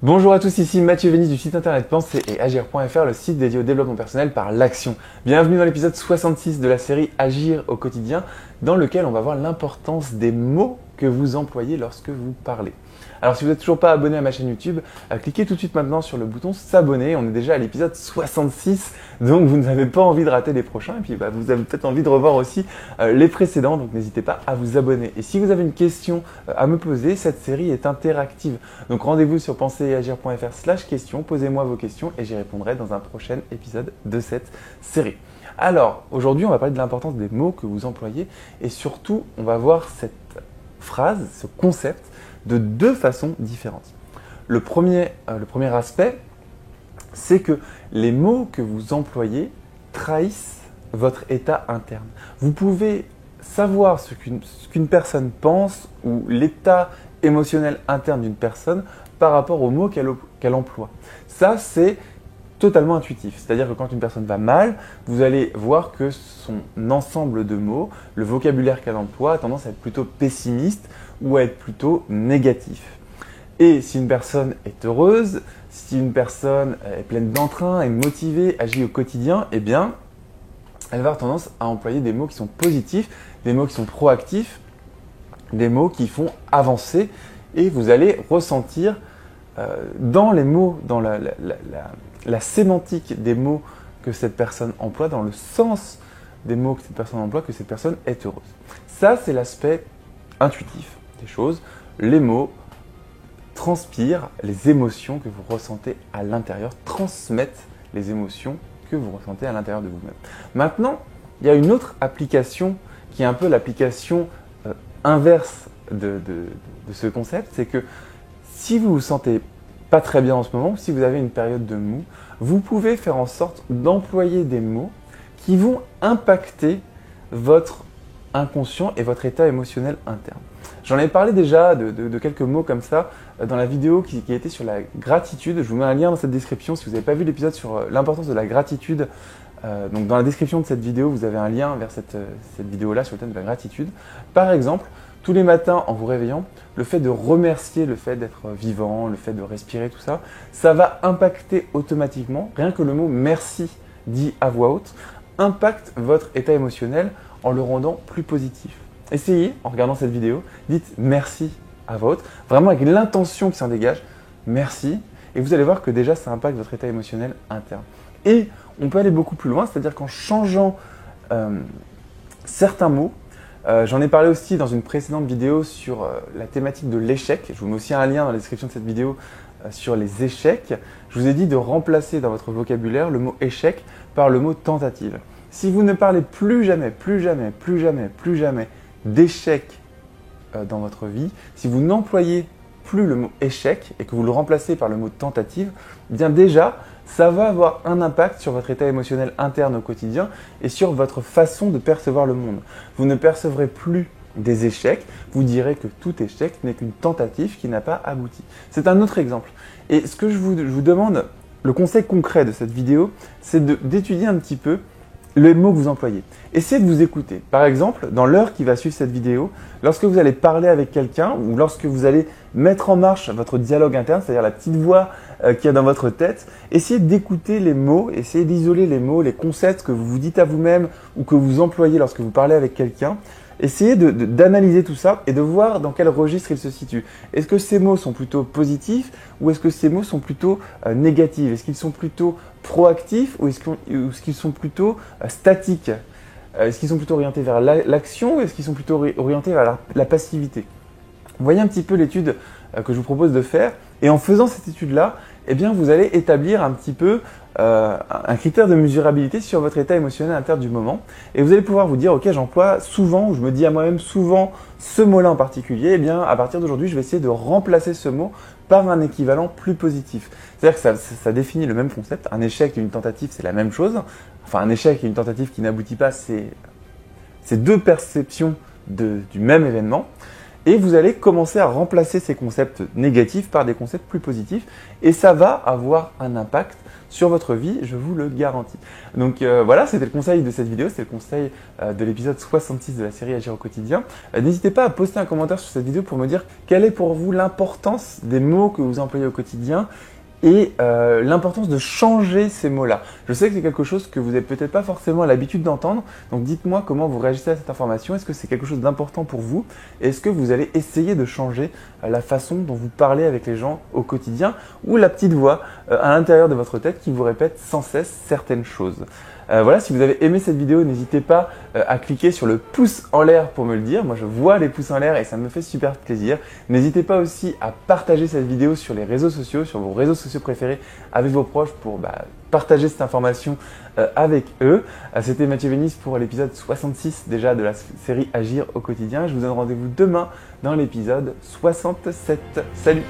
Bonjour à tous, ici Mathieu Vénis du site internet Penser et Agir.fr, le site dédié au développement personnel par l'action. Bienvenue dans l'épisode 66 de la série Agir au quotidien, dans lequel on va voir l'importance des mots que vous employez lorsque vous parlez. Alors si vous n'êtes toujours pas abonné à ma chaîne YouTube, cliquez tout de suite maintenant sur le bouton s'abonner. On est déjà à l'épisode 66, donc vous n'avez pas envie de rater les prochains. Et puis vous avez peut-être envie de revoir aussi les précédents, donc n'hésitez pas à vous abonner. Et si vous avez une question à me poser, cette série est interactive. Donc rendez-vous sur penseretagir.fr/questions, posez-moi vos questions et j'y répondrai dans un prochain épisode de cette série. Alors aujourd'hui, on va parler de l'importance des mots que vous employez et surtout, on va voir cette phrase, ce concept, de deux façons différentes. Le premier aspect, c'est que les mots que vous employez trahissent votre état interne. Vous pouvez savoir ce qu'une personne pense ou l'état émotionnel interne d'une personne par rapport aux mots qu'elle emploie. Ça, c'est totalement intuitif. C'est-à-dire que quand une personne va mal, vous allez voir que son ensemble de mots, le vocabulaire qu'elle emploie, a tendance à être plutôt pessimiste ou à être plutôt négatif. Et si une personne est heureuse, si une personne est pleine d'entrain, est motivée, agit au quotidien, eh bien, elle va avoir tendance à employer des mots qui sont positifs, des mots qui sont proactifs, des mots qui font avancer et vous allez ressentir dans les mots, dans la sémantique des mots que cette personne emploie, dans le sens des mots que cette personne emploie, que cette personne est heureuse. Ça, c'est l'aspect intuitif des choses. Les mots transpirent les émotions que vous ressentez à l'intérieur, transmettent les émotions que vous ressentez à l'intérieur de vous-même. Maintenant, il y a une autre application qui est un peu l'application inverse de ce concept, c'est que si vous vous sentez pas très bien en ce moment, ou si vous avez une période de mou, vous pouvez faire en sorte d'employer des mots qui vont impacter votre inconscient et votre état émotionnel interne. J'en ai parlé déjà de quelques mots comme ça dans la vidéo qui était sur la gratitude. Je vous mets un lien dans cette description si vous n'avez pas vu l'épisode sur l'importance de la gratitude. Donc dans la description de cette vidéo, vous avez un lien vers cette vidéo-là sur le thème de la gratitude. Par exemple, tous les matins en vous réveillant, le fait de remercier, le fait d'être vivant, le fait de respirer, tout ça, ça va impacter automatiquement, rien que le mot merci dit à voix haute, impacte votre état émotionnel en le rendant plus positif. Essayez, en regardant cette vidéo, dites merci à voix haute, vraiment avec l'intention qui s'en dégage, merci, et vous allez voir que déjà ça impacte votre état émotionnel interne. Et on peut aller beaucoup plus loin, c'est-à-dire qu'en changeant certains mots, j'en ai parlé aussi dans une précédente vidéo sur la thématique de l'échec. Je vous mets aussi un lien dans la description de cette vidéo sur les échecs. Je vous ai dit de remplacer dans votre vocabulaire le mot échec par le mot tentative. Si vous ne parlez plus jamais d'échec dans votre vie, si vous n'employez plus le mot échec et que vous le remplacez par le mot tentative, bien déjà, ça va avoir un impact sur votre état émotionnel interne au quotidien et sur votre façon de percevoir le monde. Vous ne percevrez plus des échecs, vous direz que tout échec n'est qu'une tentative qui n'a pas abouti. C'est un autre exemple. Et ce que je vous demande, le conseil concret de cette vidéo, c'est d'étudier un petit peu les mots que vous employez. Essayez de vous écouter. Par exemple, dans l'heure qui va suivre cette vidéo, lorsque vous allez parler avec quelqu'un ou lorsque vous allez mettre en marche votre dialogue interne, c'est-à-dire la petite voix qu'il y a dans votre tête, essayez d'écouter les mots, essayez d'isoler les mots, les concepts que vous vous dites à vous-même ou que vous employez lorsque vous parlez avec quelqu'un. Essayez d'analyser tout ça et de voir dans quel registre ils se situent. Est-ce que ces mots sont plutôt positifs ou est-ce que ces mots sont plutôt négatifs? Est-ce qu'ils sont plutôt proactifs ou est-ce qu'ils sont plutôt statiques? Est-ce qu'ils sont plutôt orientés vers l'action ou est-ce qu'ils sont plutôt orientés vers la passivité? Vous voyez un petit peu l'étude que je vous propose de faire et en faisant cette étude-là, eh bien, vous allez établir un petit peu un critère de mesurabilité sur votre état émotionnel interne du moment et vous allez pouvoir vous dire ok, j'emploie souvent, ou je me dis à moi-même souvent ce mot-là en particulier, eh bien à partir d'aujourd'hui je vais essayer de remplacer ce mot par un équivalent plus positif. C'est-à-dire que ça définit le même concept, un échec et une tentative c'est la même chose, enfin un échec et une tentative qui n'aboutit pas, c'est deux perceptions du même événement. Et vous allez commencer à remplacer ces concepts négatifs par des concepts plus positifs. Et ça va avoir un impact sur votre vie, je vous le garantis. Donc voilà, c'était le conseil de cette vidéo, c'était le conseil de l'épisode 66 de la série Agir au quotidien. N'hésitez pas à poster un commentaire sur cette vidéo pour me dire quelle est pour vous l'importance des mots que vous employez au quotidien et l'importance de changer ces mots-là. Je sais que c'est quelque chose que vous n'avez peut-être pas forcément l'habitude d'entendre, donc dites-moi comment vous réagissez à cette information. Est-ce que c'est quelque chose d'important pour vous? Est-ce que vous allez essayer de changer la façon dont vous parlez avec les gens au quotidien ou la petite voix à l'intérieur de votre tête qui vous répète sans cesse certaines choses? Voilà, si vous avez aimé cette vidéo, n'hésitez pas à cliquer sur le pouce en l'air pour me le dire. Moi, je vois les pouces en l'air et ça me fait super plaisir. N'hésitez pas aussi à partager cette vidéo sur les réseaux sociaux, sur vos réseaux sociaux préférés avec vos proches pour partager cette information avec eux. C'était Mathieu Vénis pour l'épisode 66 déjà de la série Agir au quotidien. Je vous donne rendez-vous demain dans l'épisode 67. Salut!